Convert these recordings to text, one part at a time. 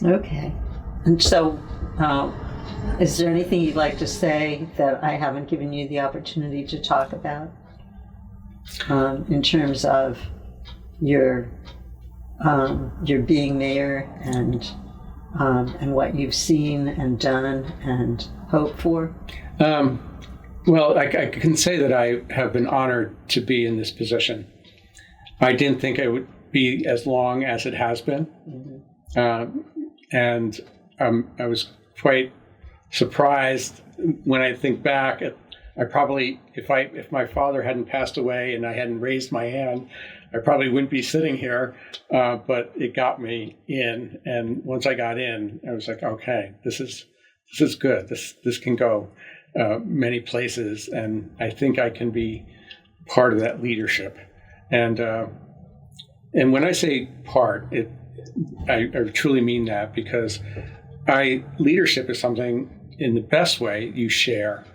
Okay. And so, is there anything you'd like to say that I haven't given you the opportunity to talk about in terms of your being mayor and what you've seen and done and hope for? Well, I can say that I have been honored to be in this position. I didn't think it would be as long as it has been. Mm-hmm. And I was quite surprised when I think back. I probably, if my father hadn't passed away and I hadn't raised my hand, I probably wouldn't be sitting here. But it got me in, and once I got in, I was like, okay, this is good. This can go many places, and I think I can be part of that leadership. And when I say part, I truly mean that, because leadership is something, in the best way, you share.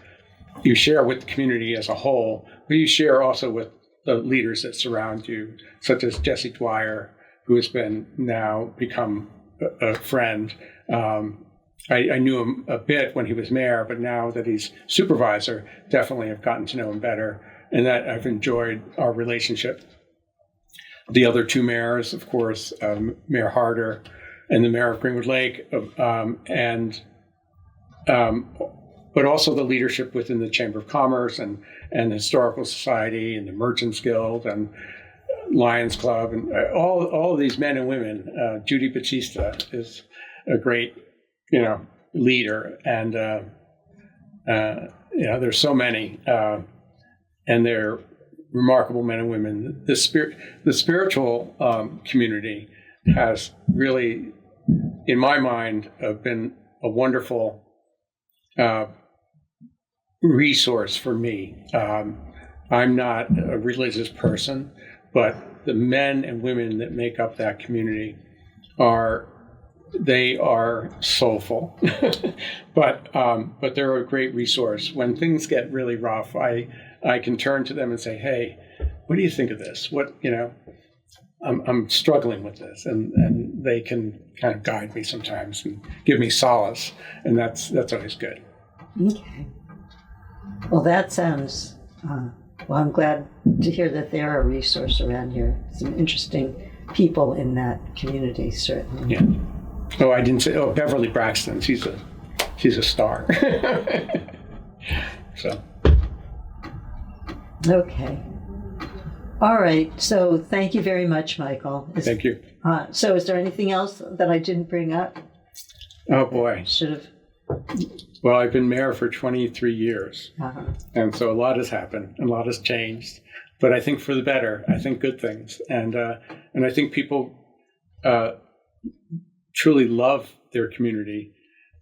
You share with the community as a whole, but you share also with the leaders that surround you, such as Jesse Dwyer, who has become a friend. I knew him a bit when he was mayor, but now that he's supervisor, definitely have gotten to know him better, and that I've enjoyed our relationship. The other two mayors, of course, Mayor Harder and the mayor of Greenwood Lake, but also the leadership within the Chamber of Commerce and the Historical Society and the Merchants Guild and Lions Club, and all of these men and women. Judy Batista is a great, leader, and there's so many, and they're remarkable men and women. The spiritual community has really, in my mind, been a wonderful resource for me. I'm not a religious person, but the men and women that make up that community are soulful, but they're a great resource. When things get really rough, I can turn to them and say, "Hey, what do you think of this? I'm struggling with this," and they can kind of guide me sometimes and give me solace, and that's always good. Okay. Well, that sounds. I'm glad to hear that they're a resource around here. Some interesting people in that community, certainly. Yeah. Oh, I didn't say. Oh, Beverly Braxton. She's a star. So. Okay. All right. So thank you very much, Michael. Thank you. So is there anything else that I didn't bring up? Oh, boy. Should have. Well, I've been mayor for 23 years. Uh-huh. And so a lot has happened, and a lot has changed. But I think for the better. I think good things. And I think people truly love their community.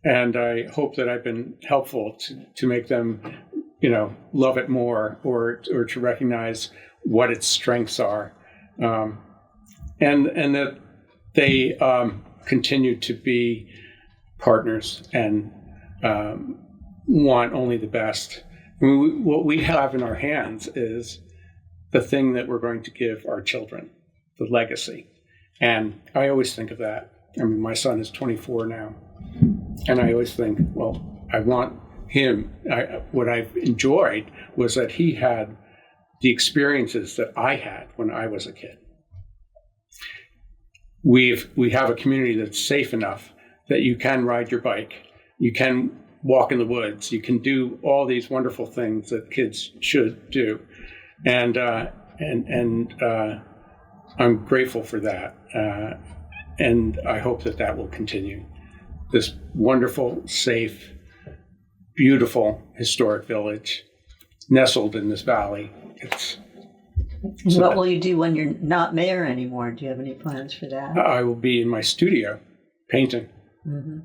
And I hope that I've been helpful to make them, love it more, or to recognize what its strengths are, and that they continue to be partners and want only the best. I mean, what we have in our hands is the thing that we're going to give our children, the legacy. And I always think of that. I mean, my son is 24 now, and I always think, well, I want him. What I've enjoyed was that he had the experiences that I had when I was a kid. We have a community that's safe enough that you can ride your bike, you can walk in the woods, you can do all these wonderful things that kids should do, and I'm grateful for that, and I hope that will continue. This wonderful, safe, beautiful historic village nestled in this valley. What will you do when you're not mayor anymore? Do you have any plans for that? I will be in my studio painting. Mm-hmm.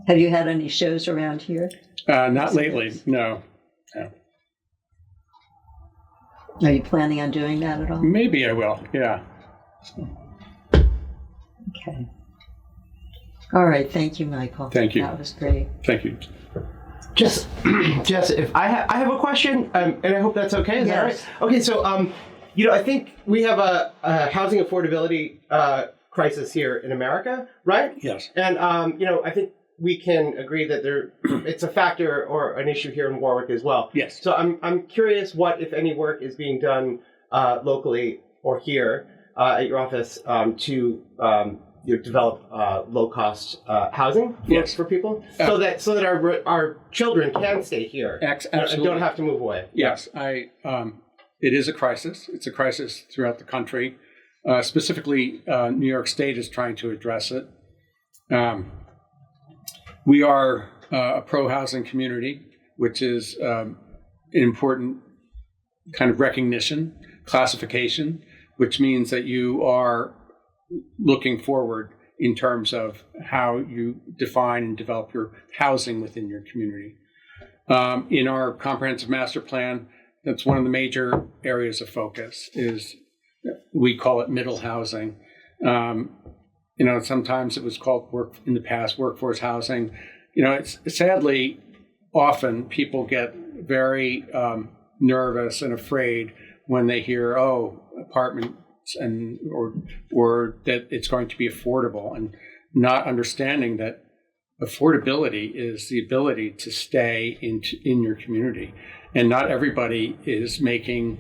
Have you had any shows around here? Not lately, no. Are you planning on doing that at all? Maybe I will, yeah. So. Okay. All right, thank you, Michael. Thank you. That was great. Thank you. Jess, if I have a question, and I hope that's okay. Is that right? Okay, so I think we have a housing affordability crisis here in America, right? Yes. And I think we can agree that it's a factor or an issue here in Warwick as well. Yes. So I'm curious what, if any, work is being done locally or here at your office to develop low-cost housing for people, so that our children can stay here Absolutely. and don't have to move away. Yes, it is a crisis. It's a crisis throughout the country. Specifically, New York State is trying to address it. We are a pro-housing community, which is an important kind of recognition, classification, which means that you are looking forward in terms of how you define and develop your housing within your community. In our comprehensive master plan, that's one of the major areas of focus. We call it middle housing. Sometimes it was called in the past workforce housing. It's sadly often people get very nervous and afraid when they hear, apartments or that it's going to be affordable, and not understanding that affordability is the ability to stay in your community. And not everybody is making,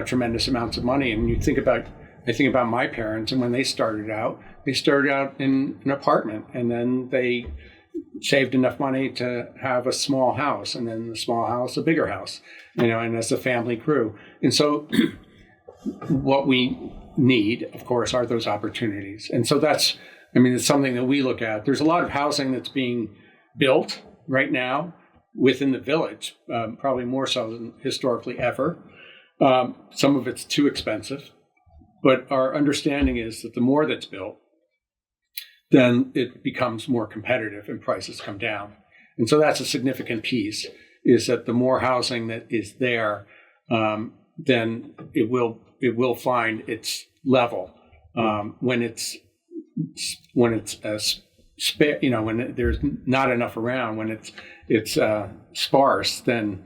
tremendous amounts of money. And I think about my parents, and when they started out in an apartment, and then they saved enough money to have a small house, and then the small house, a bigger house, and as the family grew. And so what we need, of course, are those opportunities. And so it's something that we look at. There's a lot of housing that's being built right now within the village, probably more so than historically ever. Some of it's too expensive, but our understanding is that the more that's built, then it becomes more competitive and prices come down. And so that's a significant piece, is that the more housing that is there, then it will find its level. When there's not enough around, when it's sparse, then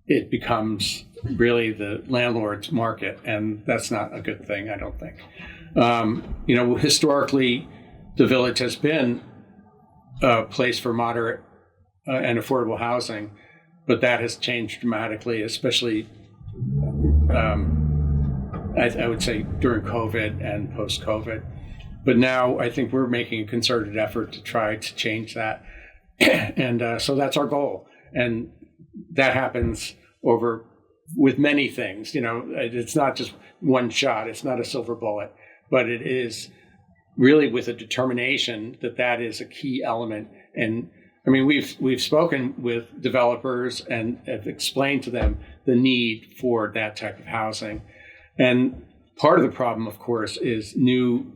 it becomes really the landlord's market, and that's not a good thing, I don't think. Historically, the village has been a place for moderate and affordable housing, but that has changed dramatically, especially I would say during COVID and post-COVID. But now I think we're making a concerted effort to try to change that. And so that's our goal. And that happens with many things. It's not just one shot. It's not a silver bullet. But it is really with a determination that is a key element. And we've spoken with developers and have explained to them the need for that type of housing. And part of the problem, of course, is new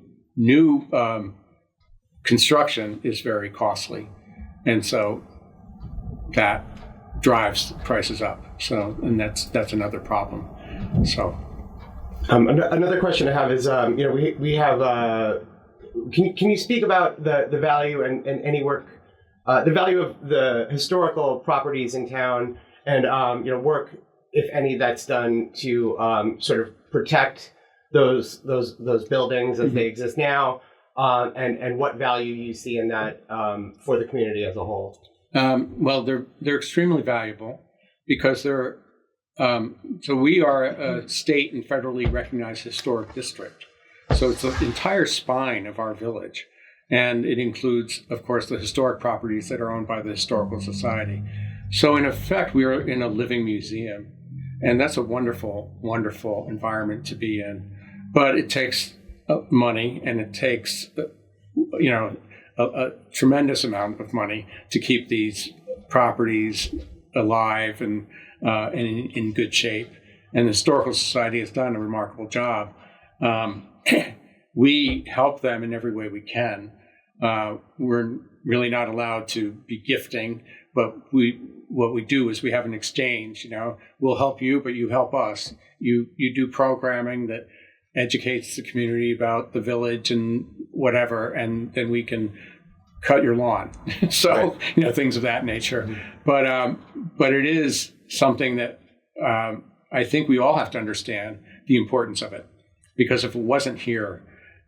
construction is very costly, and so that drives prices up. So, and that's another problem. So, another question I have is, we have. Can you speak about the value and any work, the value of the historical properties in town, and work, if any, that's done to sort of protect those buildings as they exist now, and what value you see in that for the community as a whole? Well, they're extremely valuable because they're so we are a state and federally recognized historic district. So it's the entire spine of our village, and it includes, of course, the historic properties that are owned by the Historical Society. So in effect, we are in a living museum. And that's a wonderful, wonderful environment to be in. But it takes money, and it takes, a tremendous amount of money to keep these properties alive and in good shape. And the Historical Society has done a remarkable job. We help them in every way we can. We're really not allowed to be gifting, but what we do is we have an exchange. We'll help you, but you help us. You do programming that educates the community about the village and whatever, and then we can cut your lawn. So, right. Things of that nature. Mm-hmm. But it is something that I think we all have to understand the importance of it, because if it wasn't here,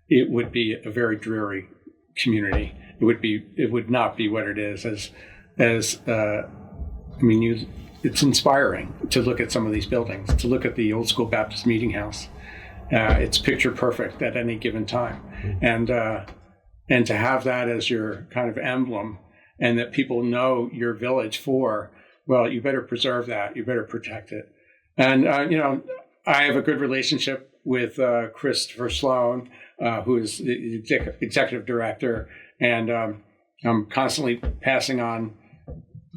it would be a very dreary community. It would not be what it is. It's inspiring to look at some of these buildings, to look at the old school Baptist meeting house. It's picture perfect at any given time, and to have that as your kind of emblem, and that people know your village for, well, you better preserve that, you better protect it. And I have a good relationship with Christopher Sloan, who is the executive director, and I'm constantly passing on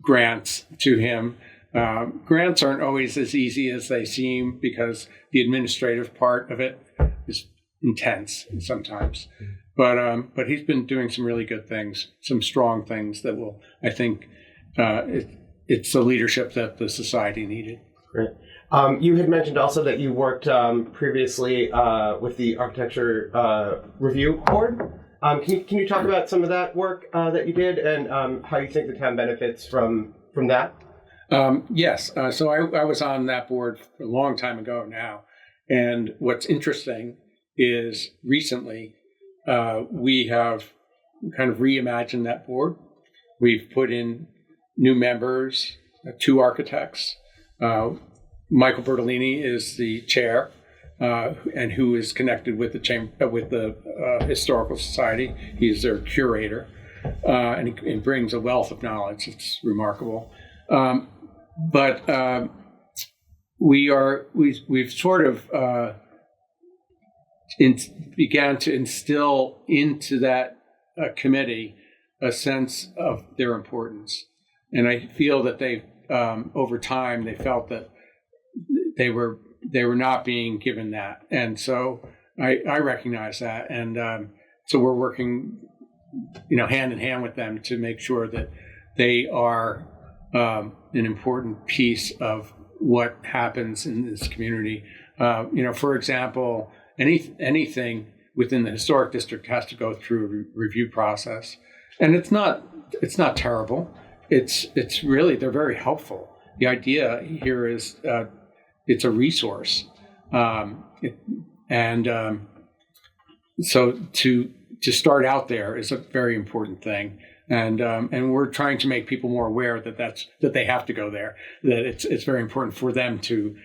grants to him. Grants aren't always as easy as they seem because the administrative part of it is intense sometimes. But he's been doing some really good things, some strong things that will, I think, it's the leadership that the society needed. Great. You had mentioned also that you worked previously with the Architecture Review Board. Can you talk about some of that work that you did and how you think the town benefits from that? Yes. So I was on that board a long time ago now. And what's interesting is recently we have kind of reimagined that board. We've put in new members, 2 architects. Michael Bertolini is the chair, and who is connected with the Historical Society. He's their curator, and he brings a wealth of knowledge. It's remarkable. But we've sort of began to instill into that committee a sense of their importance, and I feel that they over time they felt that they were not being given that, and so I recognize that, and so we're working, hand in hand with them to make sure that they are an important piece of what happens in this community. For example, anything within the historic district has to go through a review process, and it's not terrible. It's really, they're very helpful. The idea here is it's a resource, so to start out there is a very important thing. And we're trying to make people more aware that they have to go there. That it's very important for them to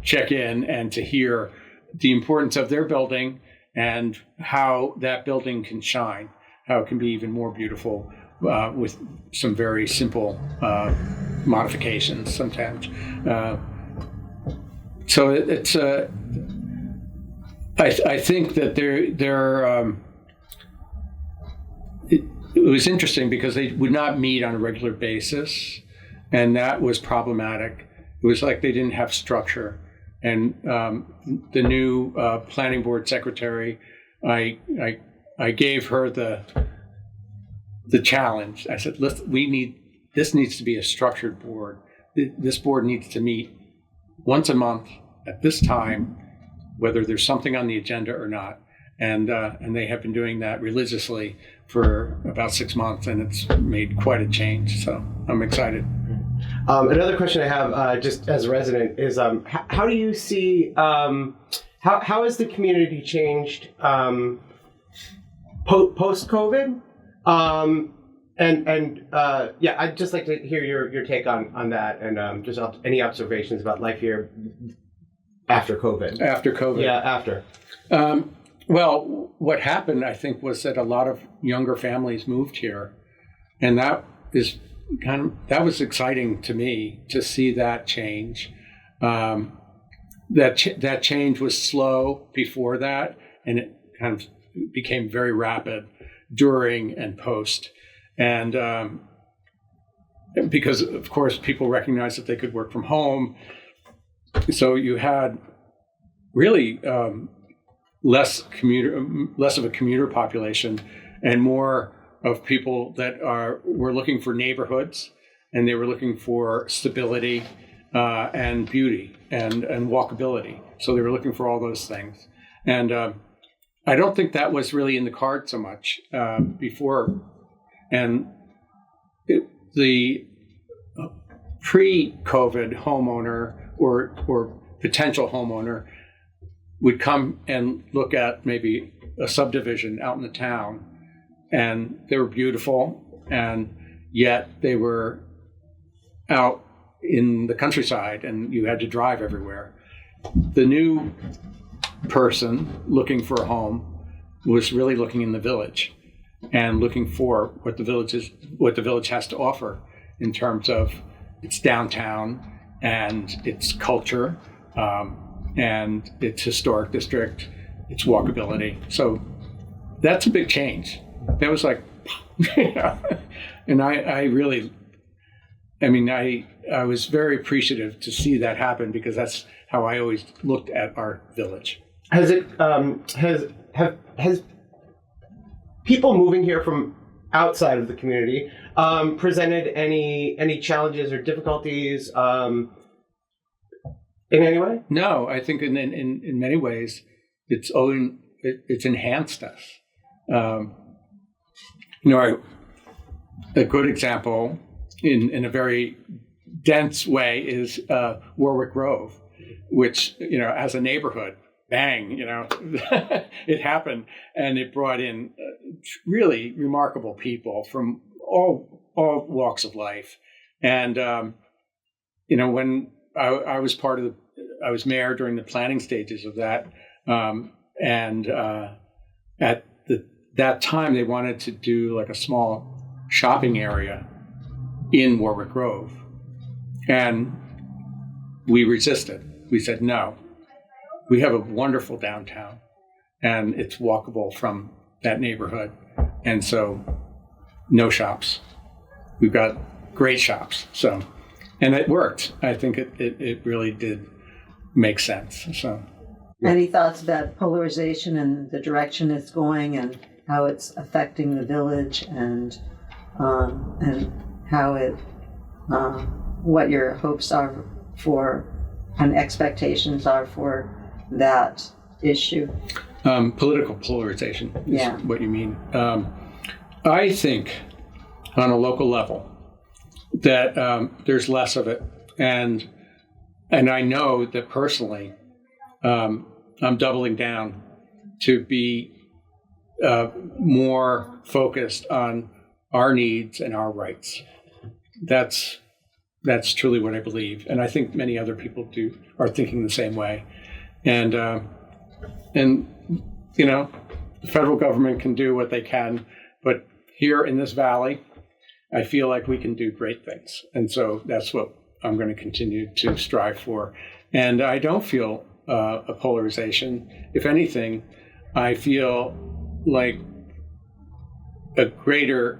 check in and to hear the importance of their building and how that building can shine, how it can be even more beautiful with some very simple modifications sometimes. So it's I think that they're. It was interesting because they would not meet on a regular basis, and that was problematic. It was like they didn't have structure. And the new planning board secretary, I gave her the challenge. I said, this needs to be a structured board. This board needs to meet once a month at this time, whether there's something on the agenda or not. And they have been doing that religiously for about 6 months, and it's made quite a change. So I'm excited. Another question I have, just as a resident, is how do you see how has the community changed post-COVID? I'd just like to hear your take on that, and just any observations about life here after COVID. After COVID. Yeah, after. Well, what happened, I think, was that a lot of younger families moved here, and that was exciting to me to see that change. That change was slow before that, and it kind of became very rapid during and post. And because, of course, people recognized that they could work from home, so you had really less of a commuter population and more of people that were looking for neighborhoods, and they were looking for stability and beauty and walkability. So they were looking for all those things. And I don't think that was really in the card so much before. And the pre-COVID homeowner or potential homeowner would come and look at maybe a subdivision out in the town, and they were beautiful, and yet they were out in the countryside and you had to drive everywhere. The new person looking for a home was really looking in the village and looking for what the village has to offer in terms of its downtown and its culture, and its historic district, its walkability. So that's a big change. That was like, and I was very appreciative to see that happen, because that's how I always looked at our village. Has people moving here from outside of the community presented any challenges or difficulties in any way? No, I think in many ways it's enhanced us. A good example in a very dense way is Warwick Grove, which, as a neighborhood, bang, it happened, and it brought in really remarkable people from all walks of life. And when I was I was mayor during the planning stages of that, and at that time they wanted to do like a small shopping area in Warwick Grove, and we resisted. We said no. We have a wonderful downtown, and it's walkable from that neighborhood, and so no shops. We've got great shops. So, and it worked. I think it really did make sense. So, any thoughts about polarization and the direction it's going, and how it's affecting the village, and how it, what your hopes are for, and expectations are for that issue? Political polarization is what you mean. I think on a local level that there's less of it, and I know that personally I'm doubling down to be more focused on our needs and our rights. That's truly what I believe, and I think many other people are thinking the same way. And the federal government can do what they can, but here in this valley, I feel like we can do great things, and so that's what I'm going to continue to strive for. And I don't feel a polarization. If anything, I feel like a greater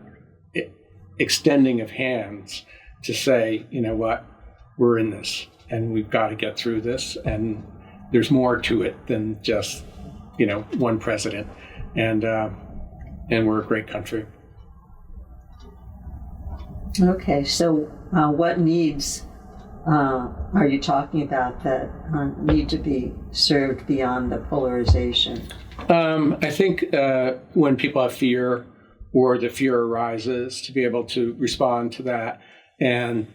extending of hands to say, you know what, we're in this, and we've got to get through this, and there's more to it than just, one president, and we're a great country. Okay, so what needs are you talking about that need to be served beyond the polarization? I think when people have fear, or the fear arises, to be able to respond to that, and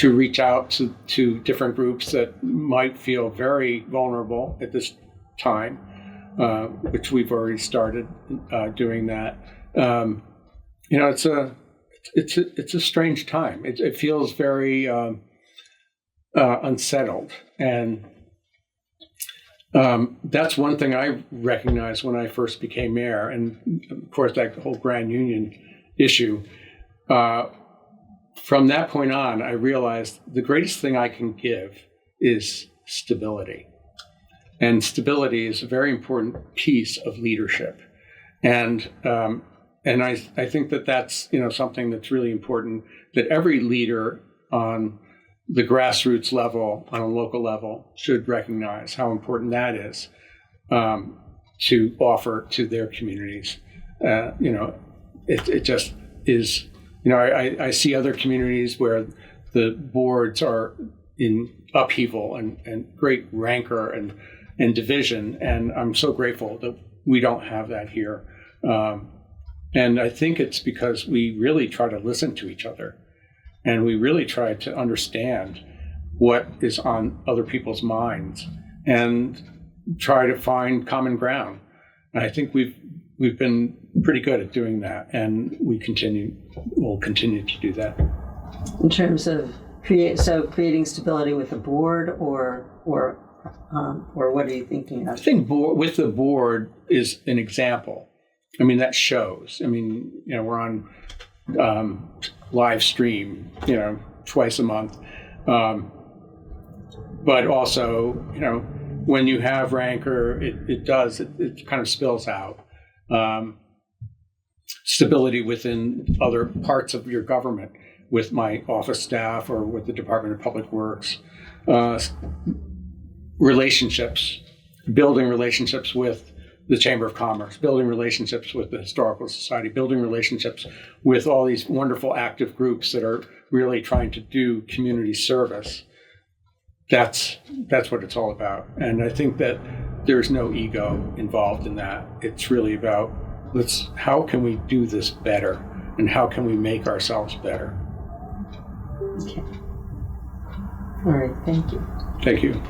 to reach out to different groups that might feel very vulnerable at this time, which we've already started doing that. It's a strange time. It feels very unsettled, and that's one thing I recognized when I first became mayor, and of course that whole Grand Union issue. From that point on, I realized the greatest thing I can give is stability. And stability is a very important piece of leadership. And I think that that's, something that's really important, that every leader on the grassroots level, on a local level, should recognize how important that is to offer to their communities. It just is. I see other communities where the boards are in upheaval and great rancor and division, and I'm so grateful that we don't have that here. And I think it's because we really try to listen to each other, and we really try to understand what is on other people's minds and try to find common ground. And I think we've been pretty good at doing that, and we'll continue to do that. In terms of creating stability with the board, or what are you thinking of? I think with the board is an example. I mean, that shows. I mean, we're on live stream, twice a month. But also, when you have rancor, it kind of spills out. Stability within other parts of your government, with my office staff or with the Department of Public Works. Relationships, building relationships with the Chamber of Commerce, building relationships with the Historical Society, building relationships with all these wonderful active groups that are really trying to do community service. That's what it's all about. And I think that there's no ego involved in that. It's really about how can we do this better, and how can we make ourselves better? Okay. All right, thank you. Thank you.